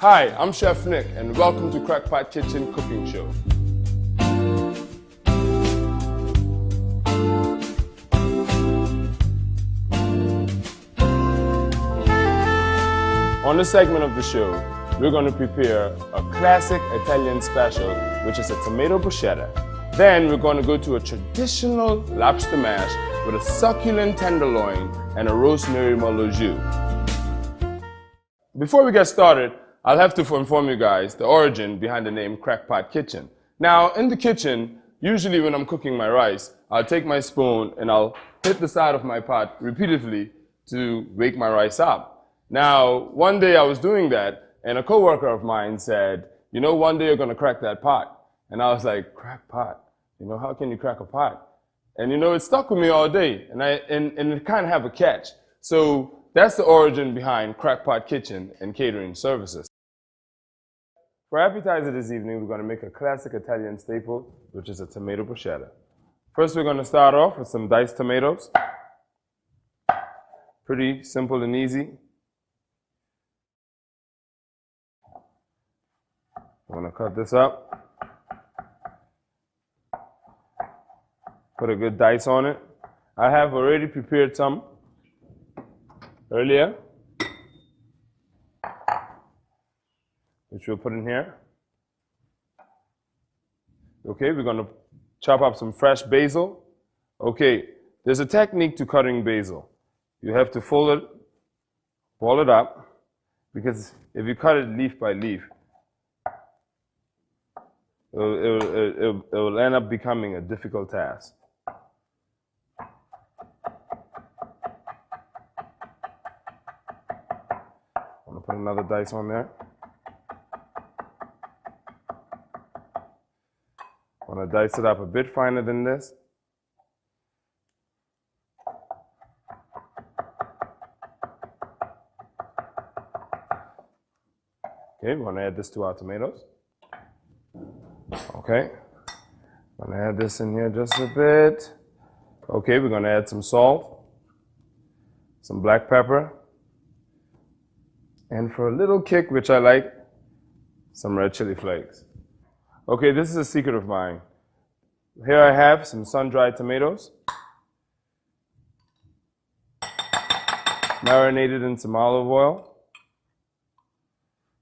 Hi, I'm Chef Nick, and welcome to Crackpot Kitchen Cooking Show. On this segment of the show, we're going to prepare a classic Italian special, which is a tomato bruschetta. Then we're going to go to a traditional lobster mash with a succulent tenderloin and a rosemary merlot jus. Before we get started, I'll have to inform you guys the origin behind the name Crackpot Kitchen. Now, in the kitchen, usually when I'm cooking my rice, I'll take my spoon and I'll hit the side of my pot repeatedly to wake my rice up. Now, one day I was doing that, and a coworker of mine said, you know, one day you're going to crack that pot. And I was like, crack pot? You know, how can you crack a pot? And you know, it stuck with me all day, and it kind of have a catch. So that's the origin behind Crackpot Kitchen and catering services. For appetizer this evening, we're going to make a classic Italian staple, which is a tomato bruschetta. First, we're going to start off with some diced tomatoes. Pretty simple and easy. I'm going to cut this up. Put a good dice on it. I have already prepared some earlier, which we'll put in here. Okay, we're going to chop up some fresh basil. Okay, there's a technique to cutting basil. You have to fold it up, because if you cut it leaf by leaf, it will end up becoming a difficult task. I'm going to put another dice on there. I'm going to dice it up a bit finer than this. Okay, we're going to add this to our tomatoes. Okay, I'm going to add this in here just a bit. Okay, we're going to add some salt, some black pepper, and for a little kick, which I like, some red chili flakes. Okay, this is a secret of mine. Here I have some sun-dried tomatoes, marinated in some olive oil.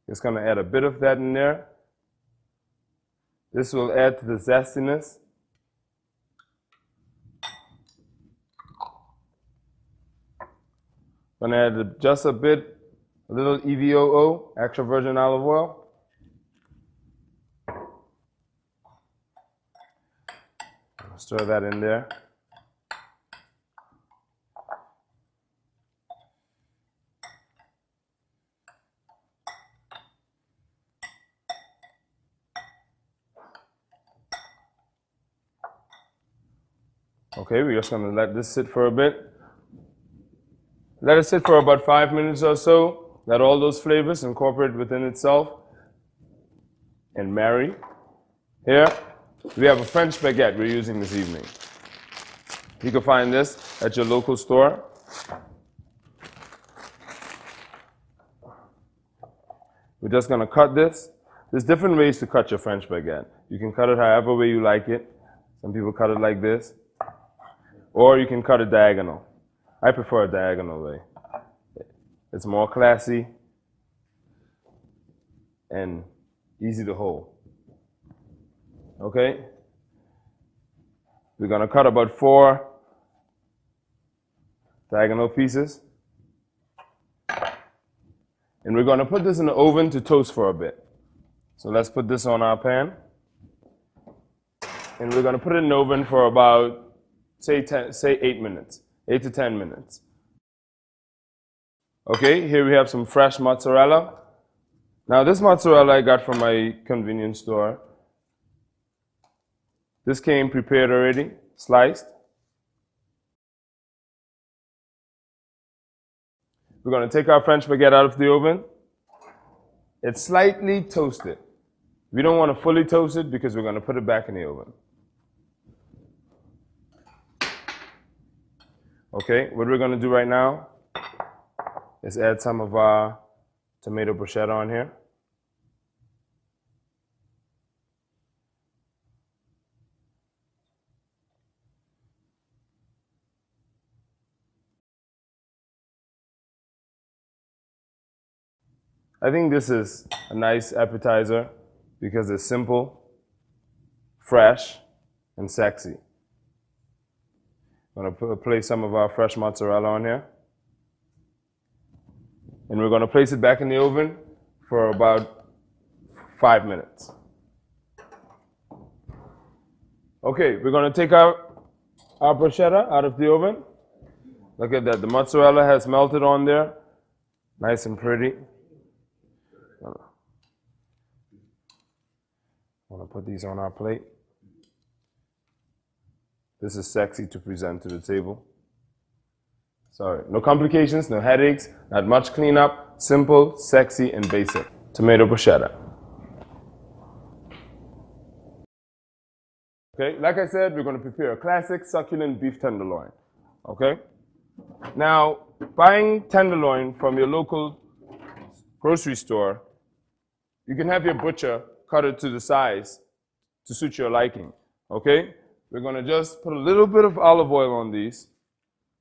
Just going to add a bit of that in there. This will add to the zestiness. I'm going to add just a little EVOO, extra virgin olive oil. Stir that in there. Okay, we're just going to let this sit for a bit. Let it sit for about 5 minutes or so. Let all those flavors incorporate within itself and marry. Here, we have a French baguette we're using this evening. You can find this at your local store. We're just going to cut this. There's different ways to cut your French baguette. You can cut it however way you like it. Some people cut it like this. Or you can cut it diagonal. I prefer a diagonal way. It's more classy and easy to hold. Okay? We're going to cut about 4 diagonal pieces. And we're going to put this in the oven to toast for a bit. So let's put this on our pan. And we're going to put it in the oven for about, say 8 minutes, 8 to 10 minutes. Okay, here we have some fresh mozzarella. Now this mozzarella I got from my convenience store. This came prepared already, sliced. We're going to take our French baguette out of the oven. It's slightly toasted. We don't want to fully toast it because we're going to put it back in the oven. Okay, what we're going to do right now is add some of our tomato bruschetta on here. I think this is a nice appetizer because it's simple, fresh, and sexy. I'm going to place some of our fresh mozzarella on here. And we're going to place it back in the oven for about 5 minutes. Okay, we're going to take our bruschetta out of the oven. Look at that. The mozzarella has melted on there. Nice and pretty. I want to put these on our plate. This is sexy to present to the table. Sorry, no complications, no headaches, not much cleanup, simple, sexy, and basic. Tomato bruschetta. Okay, like I said, we're going to prepare a classic succulent beef tenderloin. Okay? Now, buying tenderloin from your local grocery store, you can have your butcher cut it to the size to suit your liking. Okay? We're going to just put a little bit of olive oil on these.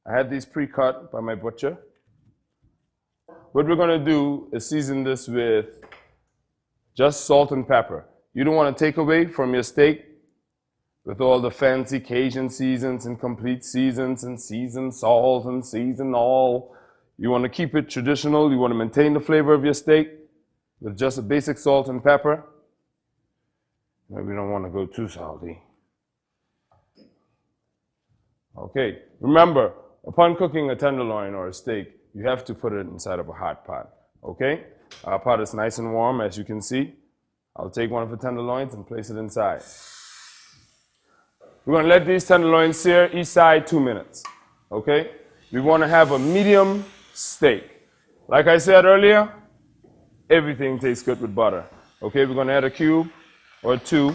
I had these pre-cut by my butcher. What we're going to do is season this with just salt and pepper. You don't want to take away from your steak with all the fancy Cajun seasons and complete seasons and seasoned salt and seasoned all. You want to keep it traditional. You want to maintain the flavor of your steak with just a basic salt and pepper. Maybe we don't want to go too salty. Okay, remember, upon cooking a tenderloin or a steak, you have to put it inside of a hot pot. Okay? Our pot is nice and warm, as you can see. I'll take one of the tenderloins and place it inside. We're going to let these tenderloins sear each side 2 minutes. Okay? We want to have a medium steak. Like I said earlier, everything tastes good with butter. Okay, we're going to add a cube or two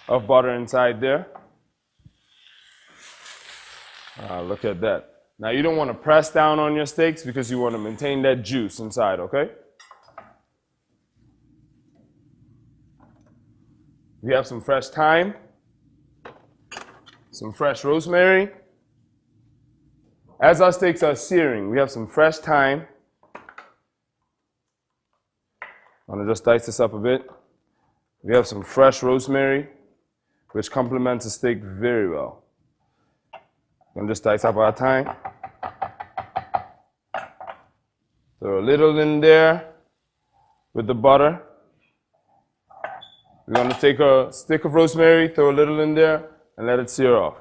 of butter inside there. Look at that. Now you don't want to press down on your steaks because you want to maintain that juice inside, okay? We have some fresh thyme, some fresh rosemary. As our steaks are searing, we have some fresh thyme. I'm going to just dice this up a bit. We have some fresh rosemary, which complements the steak very well. I'm going to just dice up our thyme. Throw a little in there with the butter. We're going to take a stick of rosemary, throw a little in there, and let it sear off.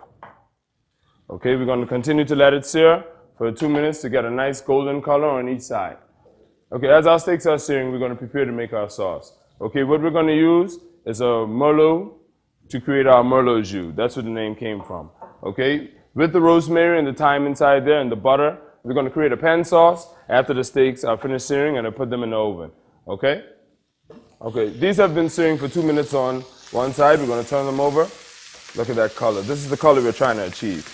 Okay, we're going to continue to let it sear for 2 minutes to get a nice golden color on each side. Okay, as our steaks are searing, we're going to prepare to make our sauce. Okay, what we're going to use is a Merlot to create our Merlot jus. That's where the name came from. Okay, with the rosemary and the thyme inside there and the butter, we're going to create a pan sauce after the steaks are finished searing and I put them in the oven. Okay? Okay, these have been searing for 2 minutes on one side. We're going to turn them over. Look at that color. This is the color we're trying to achieve.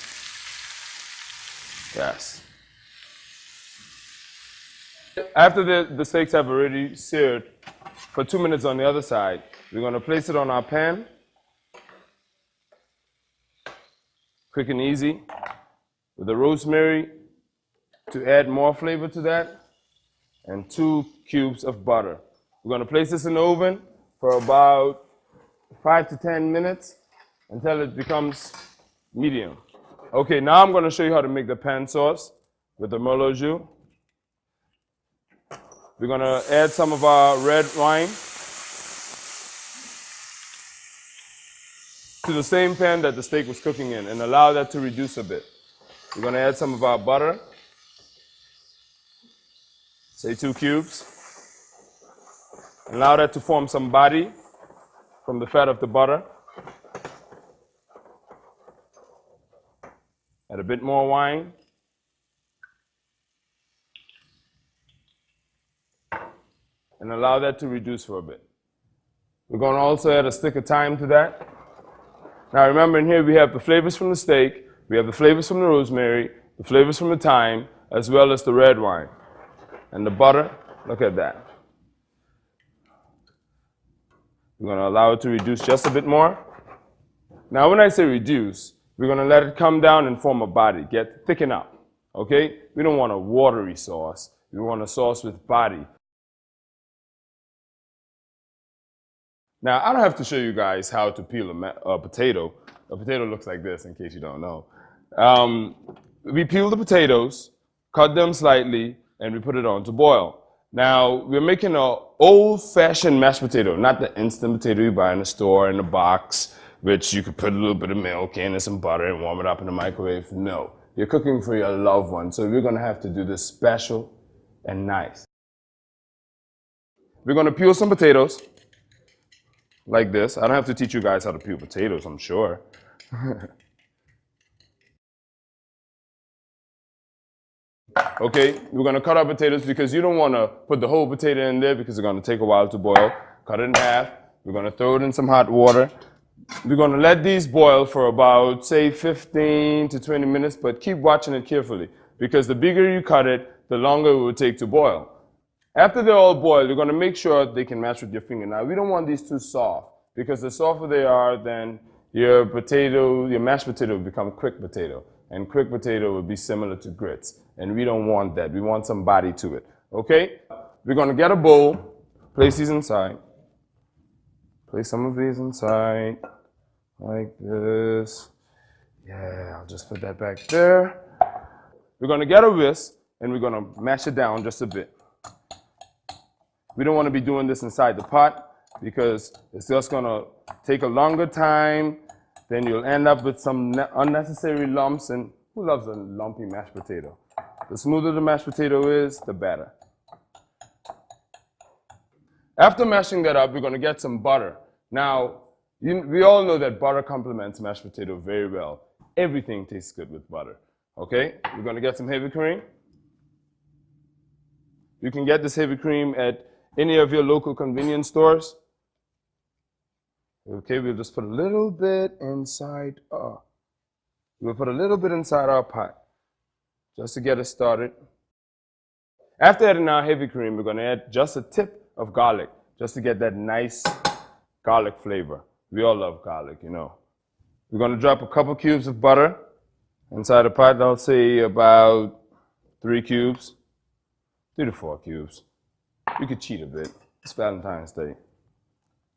Yes. After the steaks have already seared for 2 minutes on the other side, we're going to place it on our pan. Quick and easy. With the rosemary to add more flavor to that. And 2 cubes of butter. We're going to place this in the oven for about 5 to 10 minutes until it becomes medium. Okay, now I'm going to show you how to make the pan sauce with the Merlot jus. We're going to add some of our red wine to the same pan that the steak was cooking in and allow that to reduce a bit. We're going to add some of our butter, say 2 cubes. Allow that to form some body from the fat of the butter. Add a bit more wine. And allow that to reduce for a bit. We're going to also add a stick of thyme to that. Now remember, in here we have the flavors from the steak, we have the flavors from the rosemary, the flavors from the thyme, as well as the red wine. And the butter, look at that. We're going to allow it to reduce just a bit more. Now when I say reduce, we're going to let it come down and form a body, thicken up. Okay? We don't want a watery sauce. We want a sauce with body. Now, I don't have to show you guys how to peel a potato. A potato looks like this, in case you don't know. Um, we peel the potatoes, cut them slightly, and we put it on to boil. Now, we're making an old-fashioned mashed potato, not the instant potato you buy in the store in a box, which you could put a little bit of milk in and some butter and warm it up in the microwave. No, you're cooking for your loved one, so we're gonna have to do this special and nice. We're gonna peel some potatoes like this. I don't have to teach you guys how to peel potatoes, I'm sure. Okay, we're gonna cut our potatoes because you don't wanna put the whole potato in there because it's gonna take a while to boil. Cut it in half. We're gonna throw it in some hot water. We're gonna let these boil for about, say, 15 to 20 minutes, but keep watching it carefully because the bigger you cut it, the longer it will take to boil. After they're all boiled, you're gonna make sure they can match with your finger. Now, we don't want these too soft because the softer they are, then your potato, your mashed potato will become quick potato. And quick potato will be similar to grits. And we don't want that. We want some body to it. Okay? We're gonna get a bowl, place these inside. Place some of these inside, like this. Yeah, I'll just put that back there. We're gonna get a whisk, and we're gonna mash it down just a bit. We don't wanna be doing this inside the pot because it's just gonna take a longer time. Then you'll end up with some unnecessary lumps, and who loves a lumpy mashed potato? The smoother the mashed potato is, the better. After mashing that up, we're gonna get some butter. Now, we all know that butter complements mashed potato very well. Everything tastes good with butter, okay? We're gonna get some heavy cream. You can get this heavy cream at any of your local convenience stores. Okay, we'll just put a little bit inside. We'll put a little bit inside our pot just to get it started. After adding our heavy cream, we're going to add just a tip of garlic just to get that nice garlic flavor. We all love garlic, you know. We're going to drop a couple cubes of butter inside the pot. I'll say about 3 cubes, 3 to 4 cubes. You could cheat a bit. It's Valentine's Day.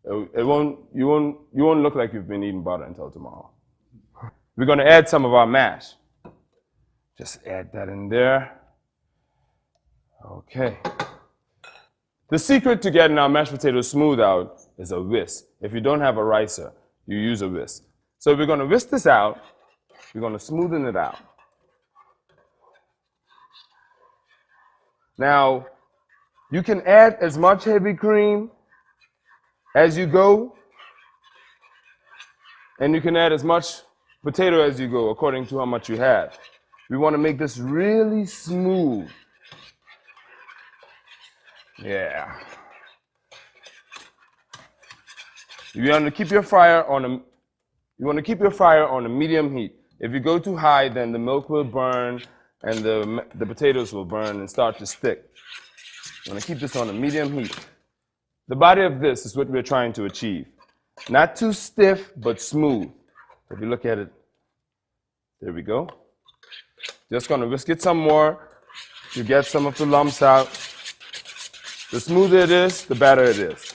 You won't look like you've been eating butter until tomorrow. We're going to add some of our mash. Just add that in there. Okay. The secret to getting our mashed potatoes smooth out is a whisk. If you don't have a ricer, you use a whisk. So we're going to whisk this out. We're going to smoothen it out. Now, you can add as much heavy cream as you go, and you can add as much potato as you go according to how much you have. We want to make this really smooth. Yeah. You want to keep your fire on a medium heat. If you go too high, then the milk will burn and the potatoes will burn and start to stick. You want to keep this on a medium heat. The body of this is what we're trying to achieve. Not too stiff, but smooth. If you look at it, there we go. Just going to whisk it some more to get some of the lumps out. The smoother it is, the better it is.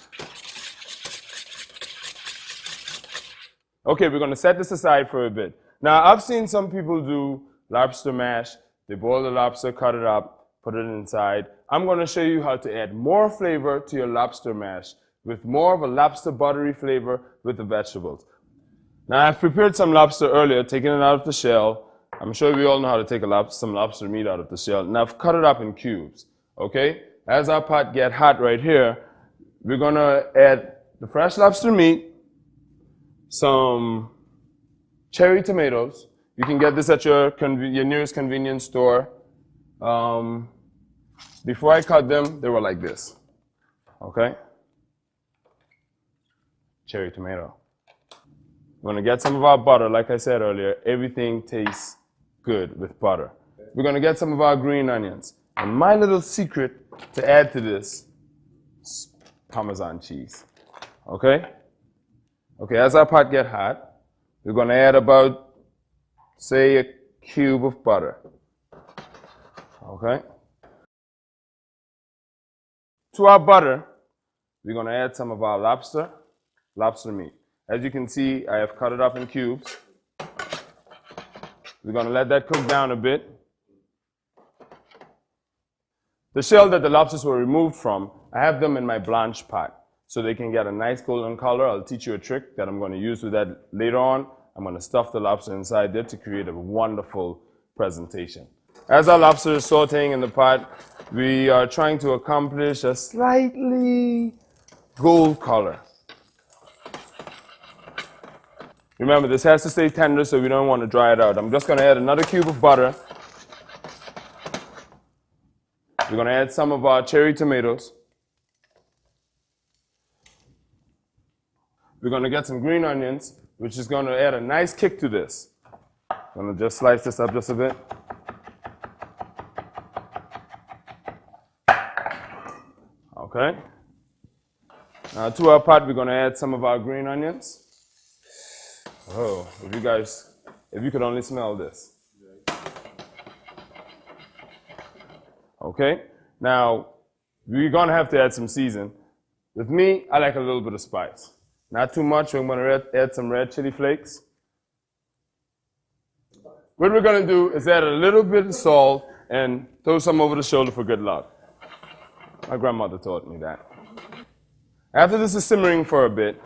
Okay, we're going to set this aside for a bit. Now, I've seen some people do lobster mash. They boil the lobster, cut it up, put it inside. I'm going to show you how to add more flavor to your lobster mash with more of a lobster buttery flavor with the vegetables. Now, I've prepared some lobster earlier, taking it out of the shell. I'm sure we all know how to take some lobster meat out of the shell. Now, I've cut it up in cubes, okay? As our pot gets hot right here, we're going to add the fresh lobster meat, some cherry tomatoes. You can get this at your nearest convenience store. Before I cut them, they were like this, okay? Cherry tomato. We're going to get some of our butter. Like I said earlier, everything tastes good with butter. We're going to get some of our green onions. And my little secret to add to this is Parmesan cheese, okay? Okay, as our pot gets hot, we're going to add about, say, a cube of butter, okay? To our butter, we're going to add some of our lobster. lobster meat. As you can see, I have cut it up in cubes. We're going to let that cook down a bit. The shell that the lobsters were removed from, I have them in my blanch pot so they can get a nice golden color. I'll teach you a trick that I'm going to use with that later on. I'm going to stuff the lobster inside there to create a wonderful presentation. As our lobster is sauteing in the pot, we are trying to accomplish a slightly gold color. Remember, this has to stay tender, so we don't want to dry it out. I'm just going to add another cube of butter. We're going to add some of our cherry tomatoes. We're going to get some green onions, which is going to add a nice kick to this. I'm going to just slice this up just a bit. Okay. Now to our pot, we're going to add some of our green onions. Oh, if you could only smell this. Okay. Now, we're going to have to add some season. With me, I like a little bit of spice. Not too much. We're going to add some red chili flakes. What we're going to do is add a little bit of salt and throw some over the shoulder for good luck. My grandmother taught me that. After this is simmering for a bit,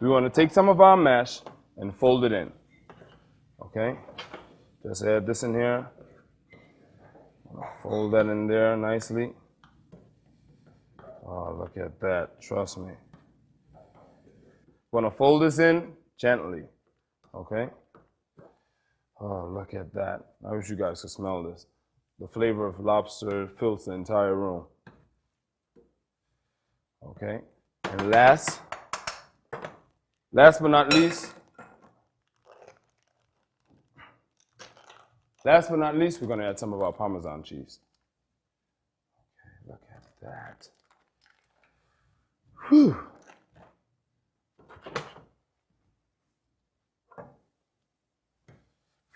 we want to take some of our mash and fold it in. Okay? Just add this in here. Fold that in there nicely. Oh, look at that. Trust me. Want to fold this in gently. Okay? Oh, look at that. I wish you guys could smell this. The flavor of lobster fills the entire room. Okay? And last but not least, we're going to add some of our Parmesan cheese. Okay, look at that. Whew.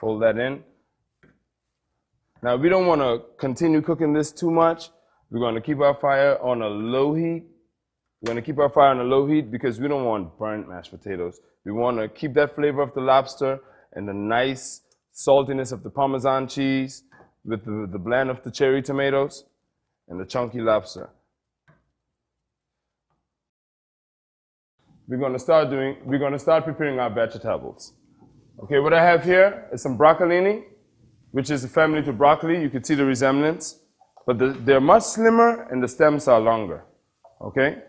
Fold that in. Now, we don't want to continue cooking this too much. We're going to keep our fire on a low heat. We're going to keep our fire on a low heat because we don't want burnt mashed potatoes. We want to keep that flavor of the lobster and the nice saltiness of the Parmesan cheese with the blend of the cherry tomatoes and the chunky lobster. We're going to start preparing our vegetables. Okay, what I have here is some broccolini, which is a family to broccoli. You can see the resemblance, but they're much slimmer and the stems are longer. Okay?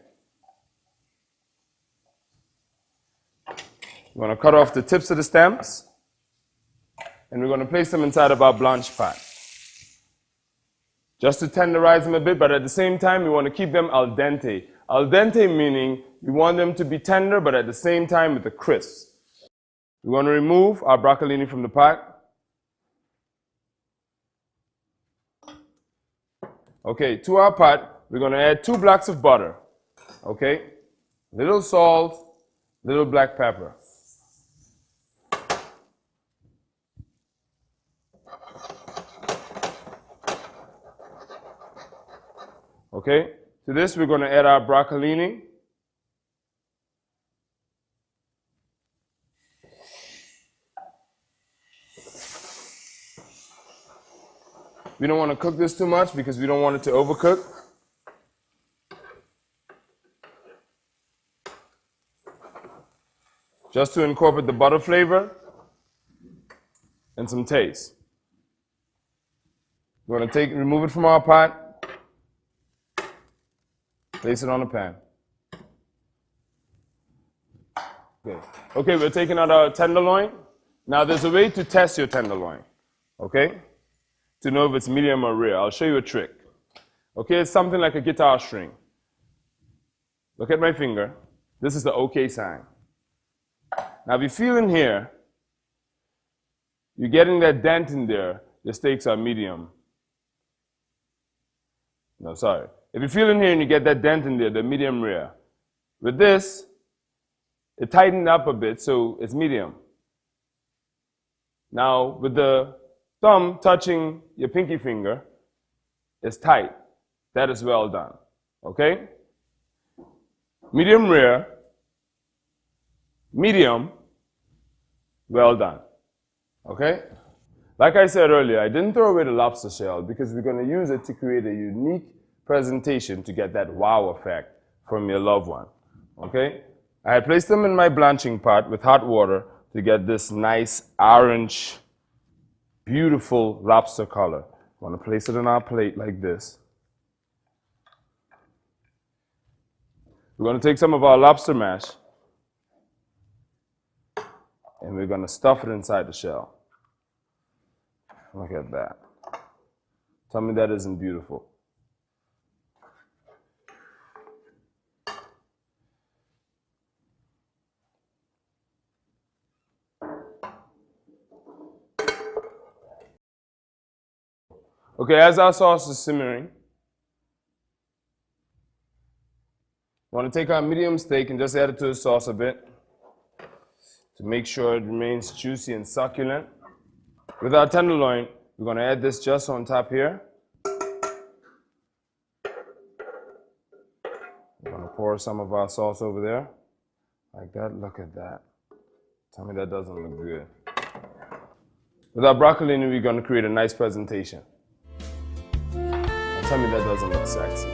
We're going to cut off the tips of the stems, and we're going to place them inside of our blanch pot. Just to tenderize them a bit, but at the same time, we want to keep them al dente. Al dente meaning we want them to be tender, but at the same time with a crisp. We're going to remove our broccolini from the pot. Okay, to our pot, we're going to add 2 blocks of butter. Okay, little salt, little black pepper. Okay, to this we're going to add our broccolini. We don't want to cook this too much because we don't want it to overcook. Just to incorporate the butter flavor and some taste. We're going to remove it from our pot. Place it on the pan. Okay, we're taking out our tenderloin. Now there's a way to test your tenderloin, okay? To know if it's medium or rare. I'll show you a trick. Okay, it's something like a guitar string. Look at my finger. This is the okay sign. Now if you feel in here, you're getting that dent in there, the steaks are medium. No, sorry. If you feel in here and you get that dent in there, they're medium rare. With this, it tightened up a bit, so it's medium. Now, with the thumb touching your pinky finger, it's tight. That is well done. Okay? Medium rare, medium, well done. Okay? Like I said earlier, I didn't throw away the lobster shell because we're going to use it to create a unique presentation to get that wow effect from your loved one. Okay? I had placed them in my blanching pot with hot water to get this nice orange, beautiful lobster color. I want to place it on our plate like this. We're going to take some of our lobster mash and we're going to stuff it inside the shell. Look at that. Tell me that isn't beautiful. Okay, as our sauce is simmering, we want to take our medium steak and just add it to the sauce a bit to make sure it remains juicy and succulent. With our tenderloin, we're going to add this just on top here. We're going to pour some of our sauce over there. Like that. Look at that. Tell me that doesn't look good. With our broccolini, we're going to create a nice presentation. Tell me that doesn't look sexy.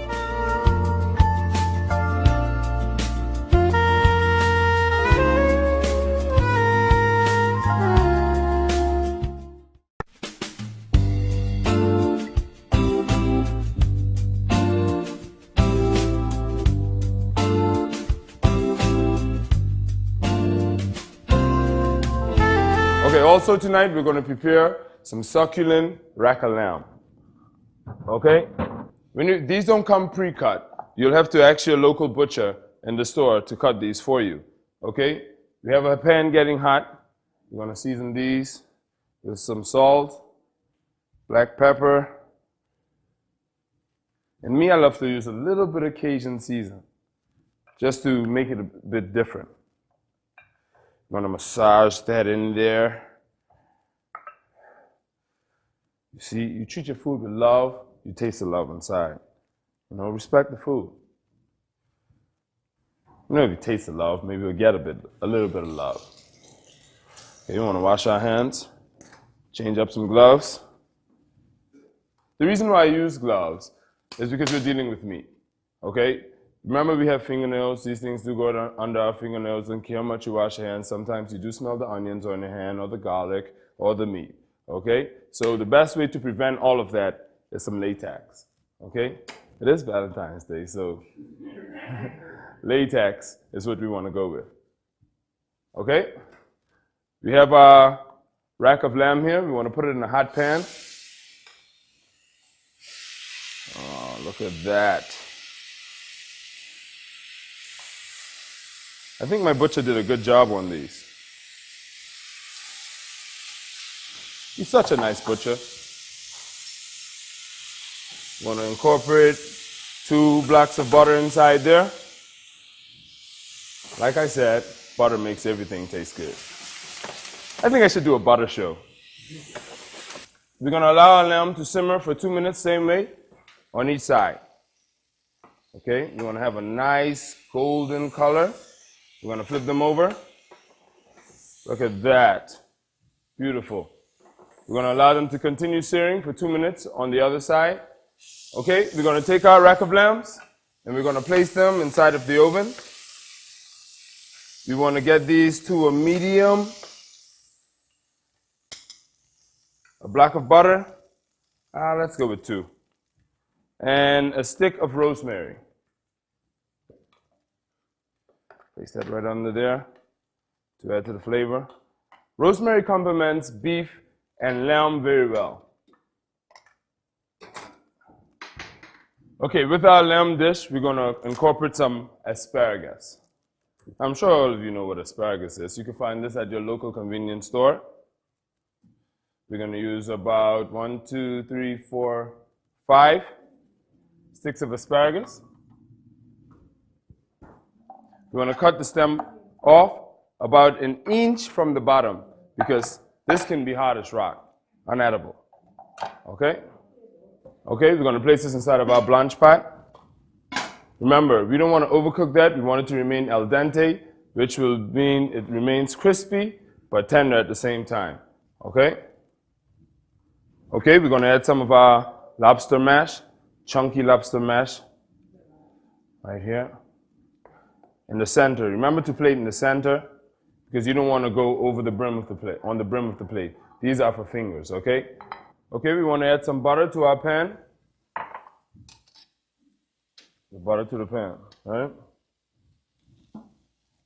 Okay, also tonight we're going to prepare some succulent rack of lamb. Okay? These don't come pre-cut. You'll have to ask your local butcher in the store to cut these for you. Okay? We have a pan getting hot. We're going to season these with some salt, black pepper. And me, I love to use a little bit of Cajun season just to make it a bit different. I'm going to massage that in there. You see, you treat your food with love, you taste the love inside. You know, respect the food. You know, if you taste the love, maybe we'll get a little bit of love. Okay, you want to wash our hands, change up some gloves. The reason why I use gloves is because we're dealing with meat. Okay? Remember, we have fingernails. These things do go under our fingernails. Don't care how much you wash your hands. Sometimes you do smell the onions on your hand or the garlic or the meat. Okay? So the best way to prevent all of that is some latex. Okay? It is Valentine's Day, so latex is what we want to go with. Okay? We have our rack of lamb here. We want to put it in a hot pan. Oh, look at that. I think my butcher did a good job on these. He's such a nice butcher. Want to incorporate 2 blocks of butter inside there. Like I said, butter makes everything taste good. I think I should do a butter show. We're going to allow our lamb to simmer for 2 minutes, same way, on each side. Okay, you want to have a nice golden color. We're going to flip them over. Look at that. Beautiful. We're going to allow them to continue searing for 2 minutes on the other side. Okay, we're going to take our rack of lambs and we're going to place them inside of the oven. We want to get these to a medium. A block of butter. Let's go with 2. And a stick of rosemary. Place that right under there to add to the flavor. Rosemary complements beef and lamb very well. Okay, with our lamb dish, we're going to incorporate some asparagus. I'm sure all of you know what asparagus is. You can find this at your local convenience store. We're going to use about 1, 2, 3, 4, 5 sticks of asparagus. We want to cut the stem off about 1 inch from the bottom because this can be hard as rock, unedible. Okay? Okay, we're going to place this inside of our blanch pot. Remember, we don't want to overcook that. We want it to remain al dente which will mean it remains crispy but tender at the same time. Okay? Okay, we're going to add some of our lobster mash, chunky lobster mash, right here. In the center. Remember to plate in the center because you don't want to go over the brim of the plate, on the brim of the plate. These are for fingers, okay? Okay, we want to add some butter to our pan. The butter to the pan, right?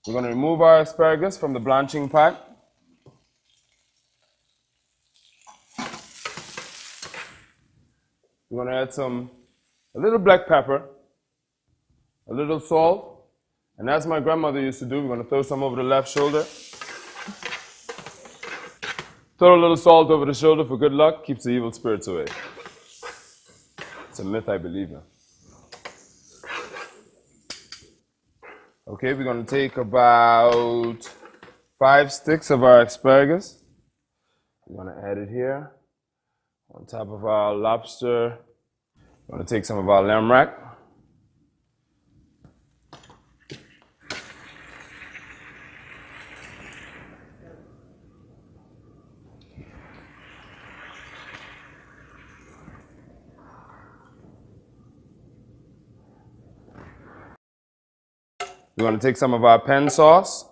We're going to remove our asparagus from the blanching pot. We're going to add a little black pepper, a little salt, and as my grandmother used to do, we're going to throw some over the left shoulder. Throw a little salt over the shoulder for good luck, keeps the evil spirits away. It's a myth I believe in. Okay, we're going to take about 5 sticks of our asparagus. We're going to add it here on top of our lobster. We're going to take some of our lamb rack. We're going to take some of our pen sauce.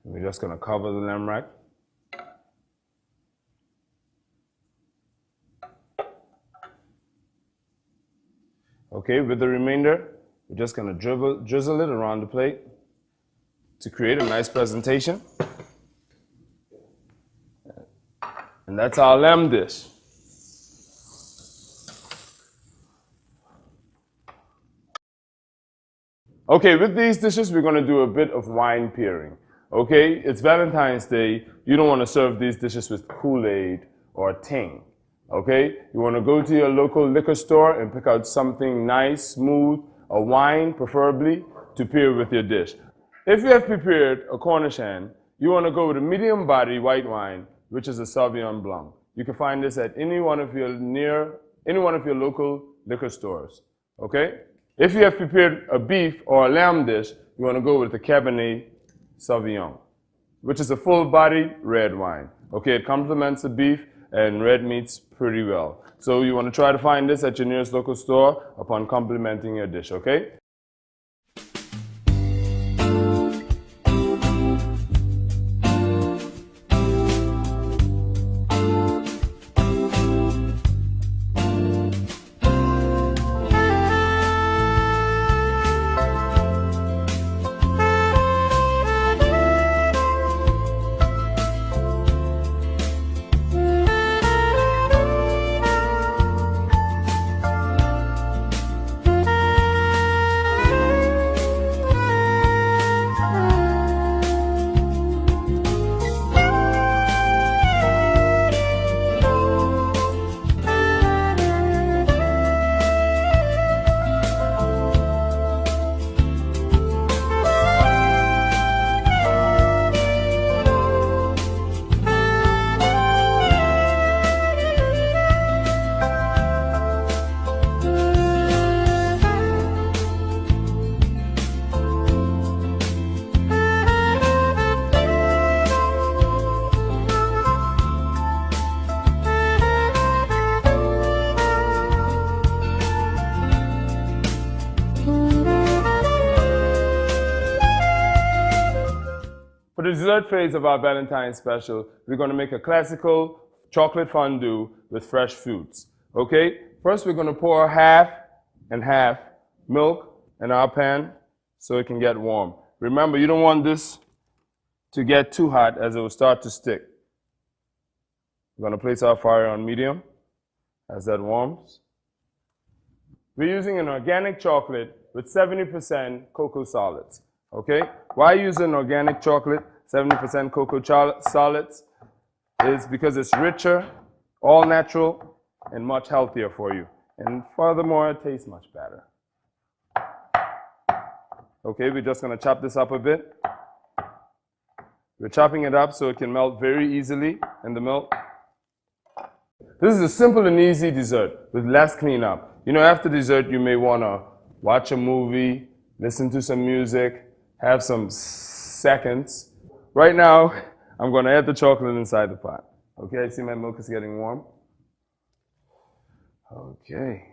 We're just going to cover the lamb rack. Okay, with the remainder, we're just going to drizzle it around the plate to create a nice presentation. And that's our lamb dish. Okay, with these dishes, we're going to do a bit of wine pairing. Okay, it's Valentine's Day. You don't want to serve these dishes with Kool-Aid or Ting. Okay, you want to go to your local liquor store and pick out something nice, smooth, a wine preferably, to pair with your dish. If you have prepared a Cornish hen, you want to go with a medium body white wine, which is a Sauvignon Blanc. You can find this at any one of your local liquor stores. Okay? If you have prepared a beef or a lamb dish, you want to go with the Cabernet Sauvignon, which is a full-bodied red wine. Okay, it complements the beef and red meats pretty well. So you want to try to find this at your nearest local store upon complementing your dish, okay? For the dessert phase of our Valentine's special, we're going to make a classical chocolate fondue with fresh fruits. Okay? First, we're going to pour half and half milk in our pan so it can get warm. Remember, you don't want this to get too hot as it will start to stick. We're going to place our fire on medium as that warms. We're using an organic chocolate with 70% cocoa solids. Okay? Why use an organic chocolate, 70% cocoa solids? Is because it's richer, all natural, and much healthier for you. And furthermore, it tastes much better. Okay, we're just going to chop this up a bit. We're chopping it up so it can melt very easily in the milk. This is a simple and easy dessert with less cleanup. You know, after dessert, you may want to watch a movie, listen to some music, have some seconds. Right now, I'm going to add the chocolate inside the pot. Okay, I see my milk is getting warm. Okay.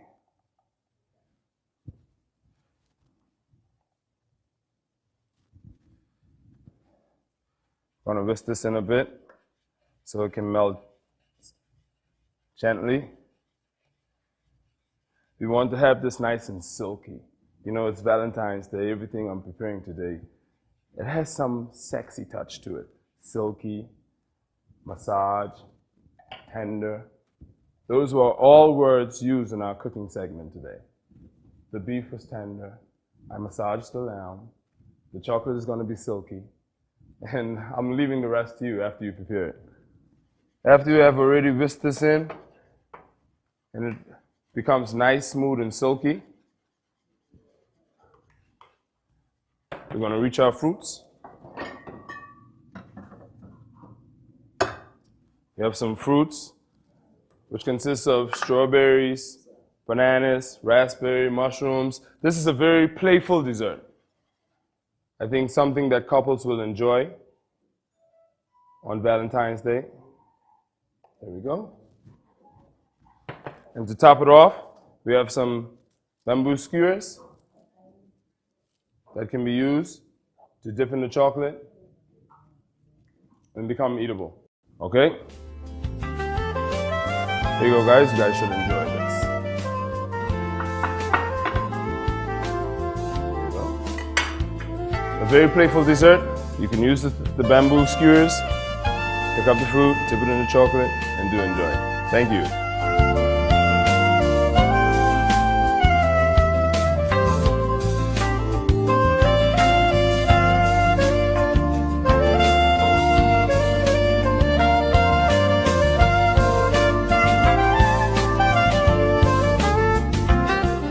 I'm going to whisk this in a bit so it can melt gently. We want to have this nice and silky. You know, it's Valentine's Day. Everything I'm preparing today, it has some sexy touch to it. Silky, massage, tender. Those were all words used in our cooking segment today. The beef was tender. I massaged the lamb. The chocolate is going to be silky. And I'm leaving the rest to you after you prepare it. After you have already whisked this in, and it becomes nice, smooth, and silky, we're going to reach our fruits. We have some fruits, which consists of strawberries, bananas, raspberry, mushrooms. This is a very playful dessert. I think something that couples will enjoy on Valentine's Day. There we go. And to top it off, we have some bamboo skewers that can be used to dip in the chocolate and become eatable. Okay? There you go, guys. You guys should enjoy this. There you go. A very playful dessert. You can use the bamboo skewers, pick up the fruit, dip it in the chocolate, and do enjoy. Thank you.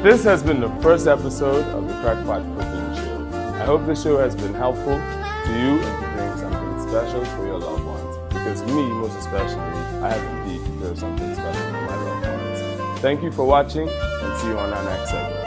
This has been the first episode of the Crackpot Cooking Show. I hope this show has been helpful to you in preparing something special for your loved ones. Because me, most especially, I have indeed prepared something special for my loved ones. Thank you for watching, and see you on our next segment.